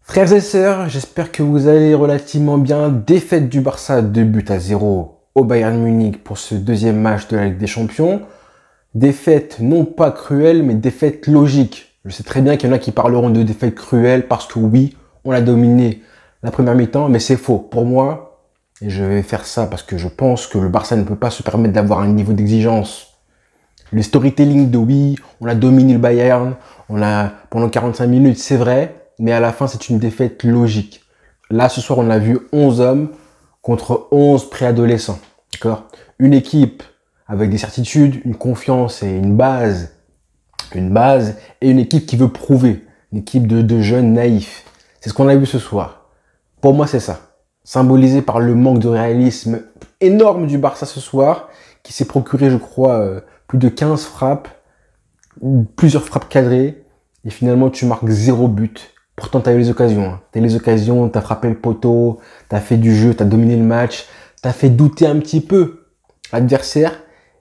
Frères et sœurs, j'espère que vous allez relativement bien. Défaite du Barça 2-0 au Bayern Munich pour ce deuxième match de la Ligue des Champions. Défaite non pas cruelle, mais défaite logique. Je sais très bien qu'il y en a qui parleront de défaite cruelle parce que oui, on a dominé la première mi-temps, mais c'est faux. Pour moi, et je vais faire ça parce que je pense que le Barça ne peut pas se permettre d'avoir un niveau d'exigence. Le storytelling de oui, on a dominé le Bayern, on a pendant 45 minutes, c'est vrai, mais à la fin, c'est une défaite logique. Là, ce soir, on a vu 11 hommes contre 11 préadolescents. D'accord? Une équipe avec des certitudes, une confiance et une base, et une équipe qui veut prouver. Une équipe de jeunes naïfs. C'est ce qu'on a vu ce soir. Pour moi, c'est ça. Symbolisé par le manque de réalisme énorme du Barça ce soir, qui s'est procuré, je crois, plus de 15 frappes, plusieurs frappes cadrées, et finalement, tu marques 0 but. Pourtant, tu as eu les occasions. Hein. Tu as eu les occasions, tu as frappé le poteau, tu as fait du jeu, tu as dominé le match, tu as fait douter un petit peu l'adversaire,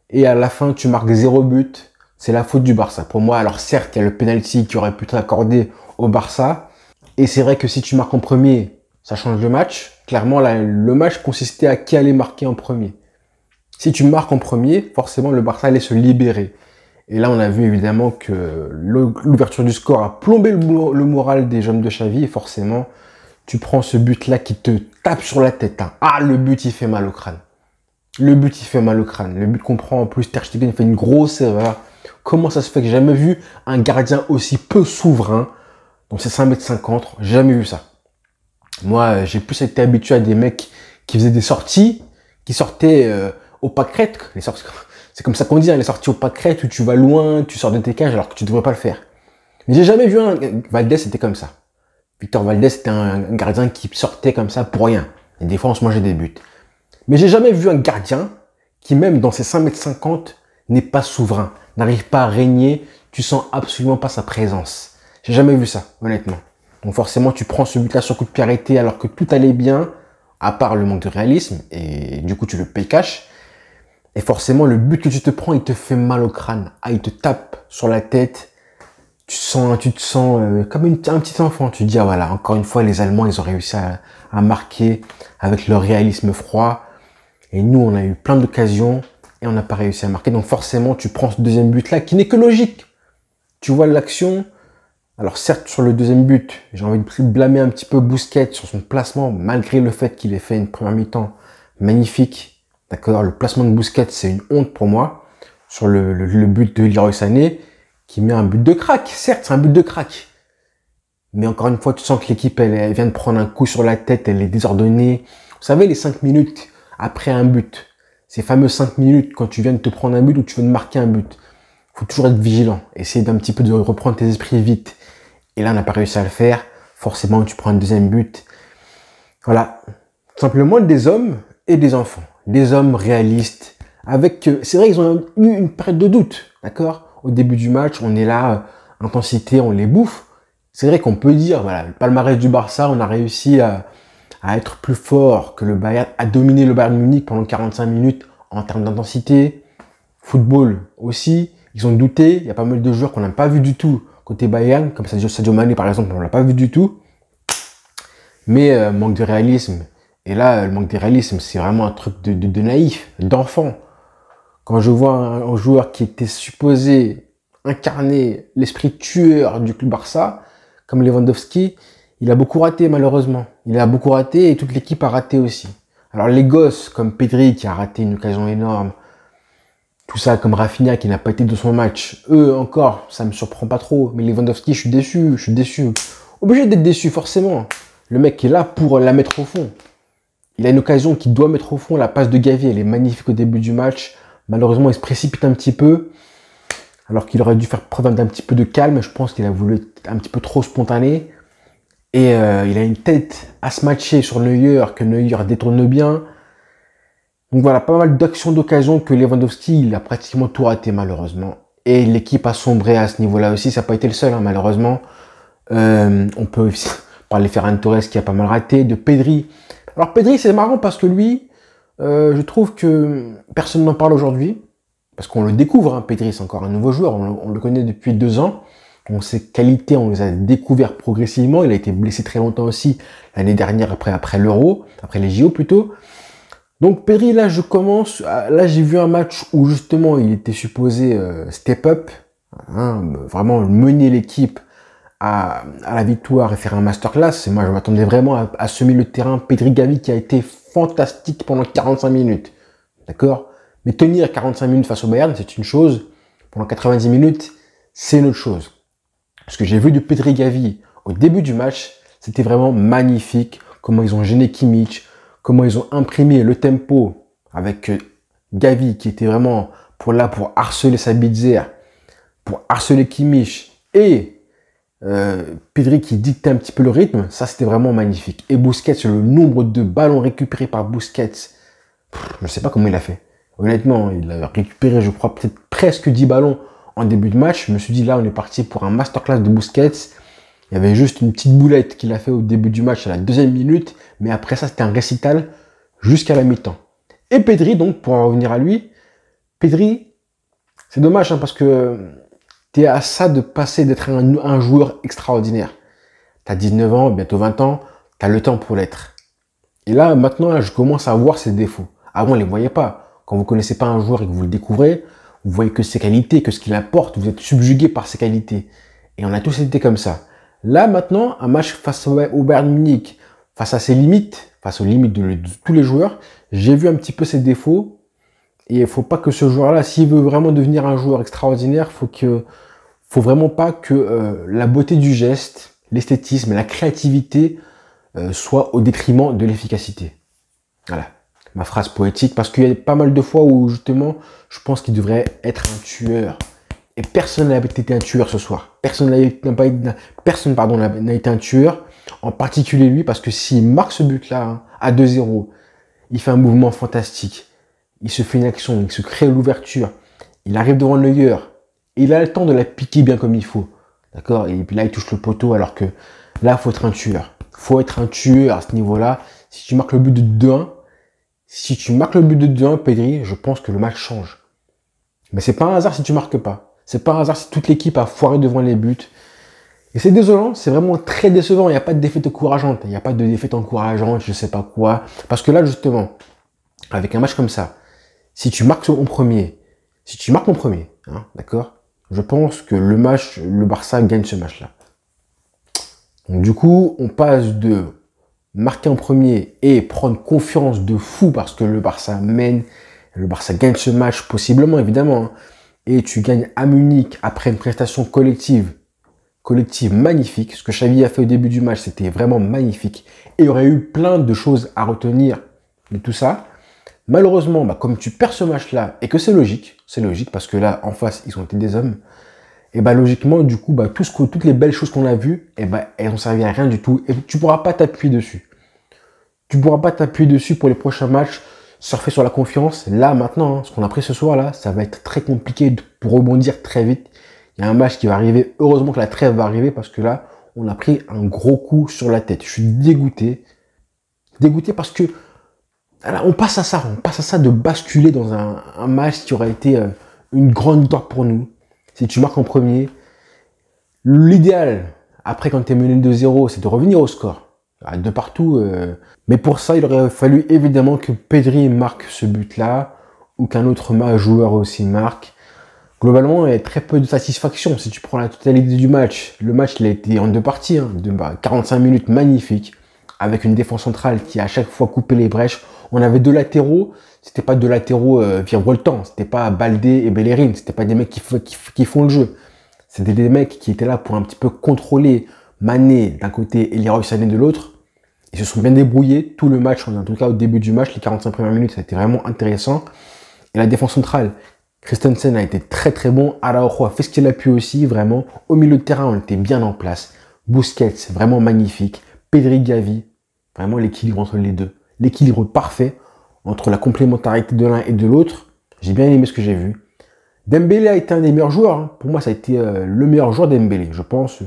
et à la fin, tu marques 0 but. C'est la faute du Barça. Pour moi, alors certes, il y a le penalty qui aurait pu être accordé au Barça, et c'est vrai que si tu marques en premier, ça change le match. Clairement, là, le match consistait à qui allait marquer en premier. Si tu marques en premier, forcément, le Barça allait se libérer. Et là, on a vu évidemment que l'ouverture du score a plombé le moral des jeunes de Xavi. Et forcément, tu prends ce but-là qui te tape sur la tête. Hein. Ah, le but, il fait mal au crâne. Le but, il fait mal au crâne. Le but qu'on prend en plus, Ter Stegen fait une grosse erreur. Comment ça se fait que j'ai jamais vu un gardien aussi peu souverain dans ses 5,50 m? J'ai jamais vu ça. Moi, j'ai plus été habitué à des mecs qui faisaient des sorties, qui sortaient au pâquerette. C'est comme ça qu'on dit, hein, les sorties au pâquerette où tu vas loin, tu sors de tes cages alors que tu devrais pas le faire. Mais j'ai jamais vu un... Valdés, c'était comme ça. Victor Valdés, c'était un gardien qui sortait comme ça pour rien. Et des fois, on se mangeait des buts. Mais j'ai jamais vu un gardien qui, même dans ses 5,50 m, n'est pas souverain, n'arrive pas à régner, tu sens absolument pas sa présence. J'ai jamais vu ça, honnêtement. Donc forcément, tu prends ce but-là sur coup de pied arrêté alors que tout allait bien, à part le manque de réalisme, et du coup, tu le payes cash. Et forcément, le but que tu te prends, il te fait mal au crâne. Ah, il te tape sur la tête. Tu te sens comme un petit enfant. Tu te dis, ah voilà, encore une fois, les Allemands, ils ont réussi à marquer avec leur réalisme froid. Et nous, on a eu plein d'occasions et on n'a pas réussi à marquer. Donc forcément, tu prends ce deuxième but-là, qui n'est que logique. Tu vois l'action. Alors certes, sur le deuxième but, j'ai envie de blâmer un petit peu Busquets sur son placement, malgré le fait qu'il ait fait une première mi-temps magnifique. D'accord, le placement de Busquets, c'est une honte pour moi. Sur le but de Leroy Sané, qui met un but de crack. Certes, c'est un but de crack. Mais encore une fois, tu sens que l'équipe, elle vient de prendre un coup sur la tête, elle est désordonnée. Vous savez, les 5 minutes après un but, ces fameux 5 minutes quand tu viens de te prendre un but ou tu viens de marquer un but, faut toujours être vigilant. Essayer d'un petit peu de reprendre tes esprits vite. Et là, on n'a pas réussi à le faire. Forcément, tu prends un deuxième but. Voilà. Simplement des hommes et des enfants. Des hommes réalistes. Avec, c'est vrai, ils ont eu une période de doute. D'accord? Au début du match, on est là, intensité, on les bouffe. C'est vrai qu'on peut dire, voilà, le palmarès du Barça, on a réussi à être plus fort que le Bayern, à dominer le Bayern Munich pendant 45 minutes en termes d'intensité. Football aussi. Ils ont douté. Il y a pas mal de joueurs qu'on n'a pas vu du tout côté Bayern, comme Sadio Mané par exemple, on l'a pas vu du tout. Mais manque de réalisme. Et là, le manque de réalisme, c'est vraiment un truc de naïf, d'enfant. Quand je vois un joueur qui était supposé incarner l'esprit tueur du club Barça, comme Lewandowski, il a beaucoup raté malheureusement. Il a beaucoup raté et toute l'équipe a raté aussi. Alors les gosses comme Pedri qui a raté une occasion énorme, tout ça comme Rafinha qui n'a pas été de son match, eux encore, ça me surprend pas trop. Mais Lewandowski, je suis déçu. Obligé d'être déçu forcément. Le mec est là pour la mettre au fond. Il a une occasion qu'il doit mettre au fond. La passe de Gavi, elle est magnifique au début du match. Malheureusement, il se précipite un petit peu. Alors qu'il aurait dû faire preuve d'un petit peu de calme. Je pense qu'il a voulu être un petit peu trop spontané. Et il a une tête à se matcher sur Neuer, que Neuer détourne bien. Donc voilà, pas mal d'actions d'occasion que Lewandowski, il a pratiquement tout raté malheureusement. Et l'équipe a sombré à ce niveau-là aussi. Ça n'a pas été le seul, hein, malheureusement. On peut aussi parler de Ferran Torres qui a pas mal raté, de Pedri. Alors Pedri, c'est marrant parce que lui, je trouve que personne n'en parle aujourd'hui. Parce qu'on le découvre, hein, Pedri, c'est encore un nouveau joueur, on le connaît depuis 2 ans. Donc ses qualités, on les a découvertes progressivement. Il a été blessé très longtemps aussi l'année dernière après l'Euro, après les JO plutôt. Donc Pedri, là j'ai vu un match où justement il était supposé step up, hein, vraiment mener l'équipe à la victoire et faire un masterclass. Et moi je m'attendais vraiment à semer le terrain. Pedri Gavi qui a été fantastique pendant 45 minutes. D'accord? Mais tenir 45 minutes face au Bayern, c'est une chose. Pendant 90 minutes, c'est une autre chose. Ce que j'ai vu de Pedri Gavi au début du match, c'était vraiment magnifique. Comment ils ont gêné Kimmich, comment ils ont imprimé le tempo avec Gavi qui était vraiment pour harceler Sabitzer, pour harceler Kimmich et Pedri qui dictait un petit peu le rythme. Ça, c'était vraiment magnifique. Et Busquets, le nombre de ballons récupérés par Busquets, je ne sais pas comment il a fait. Honnêtement, il a récupéré, je crois, peut-être presque 10 ballons en début de match. Je me suis dit, là, on est parti pour un masterclass de Busquets. Il y avait juste une petite boulette qu'il a fait au début du match à la 2e minute. Mais après ça, c'était un récital jusqu'à la mi-temps. Et Pedri, donc, pour en revenir à lui, Pedri, c'est dommage hein, parce que tu es à ça de passer d'être un joueur extraordinaire. Tu as 19 ans, bientôt 20 ans, tu as le temps pour l'être. Et là, maintenant, là, je commence à voir ses défauts. Avant, on ne les voyait pas. Quand vous ne connaissez pas un joueur et que vous le découvrez, vous voyez que ses qualités, que ce qu'il apporte, vous êtes subjugué par ses qualités. Et on a tous été comme ça. Là, maintenant, un match face au Bayern Munich, face à ses limites, face aux limites de tous les joueurs, j'ai vu un petit peu ses défauts. Et il ne faut pas que ce joueur-là, s'il veut vraiment devenir un joueur extraordinaire, faut vraiment pas que la beauté du geste, l'esthétisme, la créativité soit au détriment de l'efficacité. Voilà, ma phrase poétique, parce qu'il y a pas mal de fois où justement, je pense qu'il devrait être un tueur. Et personne n'a été un tueur ce soir. Personne n'a été un tueur, en particulier lui, parce que s'il marque ce but-là, hein, à 2-0, il fait un mouvement fantastique. Il se fait une action, il se crée l'ouverture. Il arrive devant Neuer. Et il a le temps de la piquer bien comme il faut. D'accord? Et puis là, il touche le poteau, alors que là, il faut être un tueur. Il faut être un tueur à ce niveau-là. Si tu marques le but de 2-1, Pedri, je pense que le match change. Mais c'est pas un hasard si tu marques pas. C'est pas un hasard si toute l'équipe a foiré devant les buts. Et c'est désolant, c'est vraiment très décevant. Il n'y a pas de défaite encourageante. Il n'y a pas de défaite encourageante, je sais pas quoi. Parce que là, justement, avec un match comme ça, si tu marques en premier, hein, d'accord, je pense que le Barça gagne ce match-là. Donc du coup, on passe de marquer en premier et prendre confiance de fou parce que le Barça mène, le Barça gagne ce match, possiblement, évidemment, hein, et tu gagnes à Munich après une prestation collective magnifique. Ce que Xavi a fait au début du match, c'était vraiment magnifique. Et il y aurait eu plein de choses à retenir de tout ça. Malheureusement, comme tu perds ce match-là, et que c'est logique parce que là, en face, ils ont été des hommes, et logiquement, du coup, toutes les belles choses qu'on a vues, elles n'ont servi à rien du tout, et tu pourras pas t'appuyer dessus. Tu pourras pas t'appuyer dessus pour les prochains matchs, surfer sur la confiance. Là, maintenant, hein, ce qu'on a pris ce soir-là, ça va être très compliqué pour rebondir très vite. Il y a un match qui va arriver, heureusement que la trêve va arriver, parce que là, on a pris un gros coup sur la tête. Je suis dégoûté. Dégoûté parce que alors, on passe à ça de basculer dans un match qui aurait été une grande victoire pour nous. Si tu marques en premier, l'idéal, après quand tu es mené 2-0, c'est de revenir au score. De partout. Mais pour ça, il aurait fallu évidemment que Pedri marque ce but-là, ou qu'un autre joueur aussi marque. Globalement, il y a très peu de satisfaction. Si tu prends la totalité du match, le match il a été en deux parties, hein, 45 minutes magnifiques, avec une défense centrale qui a à chaque fois coupé les brèches. On avait deux latéraux, c'était pas deux latéraux virevoltants, c'était pas Baldé et Bellerin, c'était pas des mecs qui font le jeu. C'était des mecs qui étaient là pour un petit peu contrôler Mané d'un côté et Leroy Sané de l'autre. Ils se sont bien débrouillés tout le match, en tout cas au début du match, les 45 premières minutes, ça a été vraiment intéressant. Et la défense centrale, Christensen a été très très bon, Araujo a fait ce qu'il a pu aussi, vraiment. Au milieu de terrain, on était bien en place. Busquets, vraiment magnifique. Pedri Gavi, vraiment l'équilibre entre les deux. L'équilibre parfait entre la complémentarité de l'un et de l'autre. J'ai bien aimé ce que j'ai vu. Dembélé a été un des meilleurs joueurs. Hein. Pour moi, ça a été le meilleur joueur Dembélé. Je pense,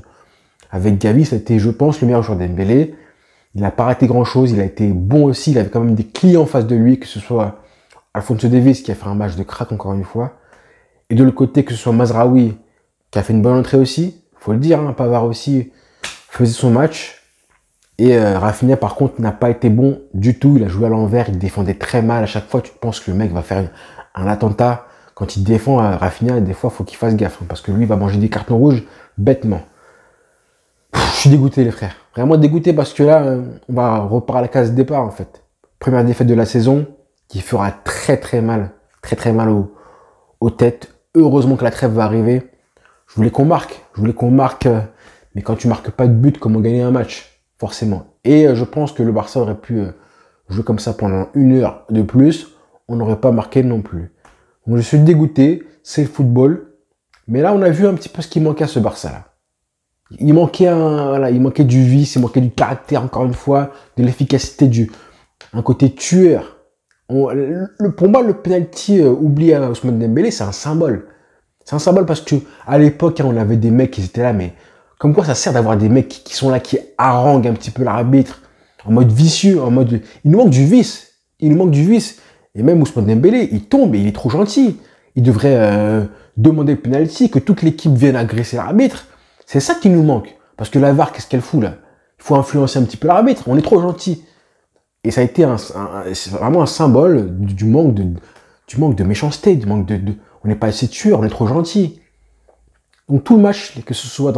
avec Gavi, ça a été, je pense, le meilleur joueur Dembélé. Il n'a pas raté grand-chose. Il a été bon aussi. Il avait quand même des clients en face de lui, que ce soit Alphonso Davies qui a fait un match de crack encore une fois. Et de l'autre côté, que ce soit Mazraoui qui a fait une bonne entrée aussi. Faut le dire, hein, Pavard aussi faisait son match. Et Rafinha, par contre, n'a pas été bon du tout. Il a joué à l'envers, il défendait très mal. À chaque fois, tu penses que le mec va faire un attentat. Quand il défend Rafinha, des fois, il faut qu'il fasse gaffe. Hein, parce que lui, il va manger des cartons rouges bêtement. Je suis dégoûté, les frères. Vraiment dégoûté parce que là, on va repartir à la case départ, en fait. Première défaite de la saison qui fera très mal aux têtes. Heureusement que la trêve va arriver. Je voulais qu'on marque. Mais quand tu marques pas de but, comment gagner un match? Forcément. Et je pense que le Barça aurait pu jouer comme ça pendant 1 heure de plus. On n'aurait pas marqué non plus. Donc je suis dégoûté. C'est le football. Mais là, on a vu un petit peu ce qui manquait à ce Barça-là. Il manquait du vice, il manquait du caractère, encore une fois, de l'efficacité, un côté tueur. Pour moi, le penalty oublié à Ousmane Dembélé, c'est un symbole. C'est un symbole parce que à l'époque, hein, on avait des mecs qui étaient là, mais comme quoi ça sert d'avoir des mecs qui sont là, qui haranguent un petit peu l'arbitre, en mode vicieux, en mode... Il nous manque du vice. Il nous manque du vice. Et même Ousmane Dembélé, il tombe et il est trop gentil. Il devrait demander le penalty, que toute l'équipe vienne agresser l'arbitre. C'est ça qui nous manque. Parce que la VAR, qu'est-ce qu'elle fout là? Il faut influencer un petit peu l'arbitre. On est trop gentil. Et ça a été c'est vraiment un symbole du manque de méchanceté, on n'est pas assez tueur, on est trop gentil. Donc tout le match, que ce soit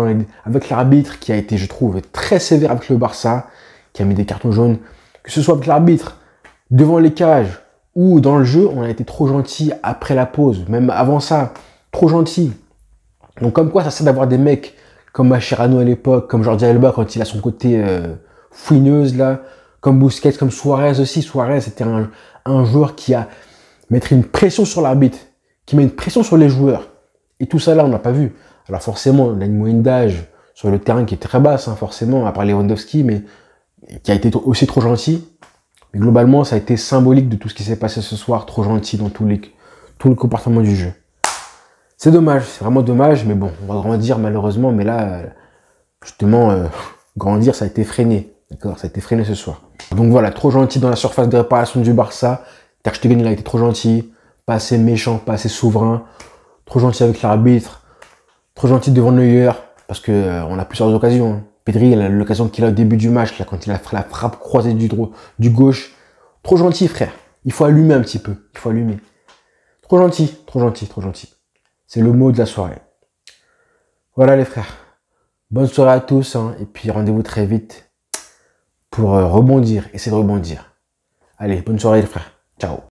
avec l'arbitre qui a été, je trouve, très sévère avec le Barça, qui a mis des cartons jaunes, que ce soit avec l'arbitre devant les cages ou dans le jeu, on a été trop gentil après la pause, même avant ça, trop gentil. Donc comme quoi ça sert d'avoir des mecs comme Mascherano à l'époque, comme Jordi Alba quand il a son côté fouineuse là, comme Busquets, comme Suarez aussi. Suarez c'était un joueur qui a mettre une pression sur l'arbitre, qui met une pression sur les joueurs. Et tout ça là, on n'a pas vu. Alors forcément, on a une moyenne d'âge sur le terrain qui est très basse, hein, forcément, à part Lewandowski, mais qui a été aussi trop gentil. Mais globalement, ça a été symbolique de tout ce qui s'est passé ce soir, trop gentil dans tout le comportement du jeu. C'est dommage, c'est vraiment dommage, mais bon, on va grandir malheureusement, mais là, justement, grandir, ça a été freiné. D'accord, ça a été freiné ce soir. Donc voilà, trop gentil dans la surface de réparation du Barça. Ter Stegen, il a été trop gentil, pas assez méchant, pas assez souverain, trop gentil avec l'arbitre, trop gentil devant Neuer, parce que on a plusieurs occasions. Hein. Pedri, l'occasion qu'il a au début du match, là, quand il a fait la frappe croisée du gauche. Trop gentil, frère. Il faut allumer un petit peu. Il faut allumer. Trop gentil, trop gentil, trop gentil. C'est le mot de la soirée. Voilà les frères. Bonne soirée à tous, hein, et puis rendez-vous très vite pour rebondir, essayer de rebondir. Allez, bonne soirée les frères. Ciao.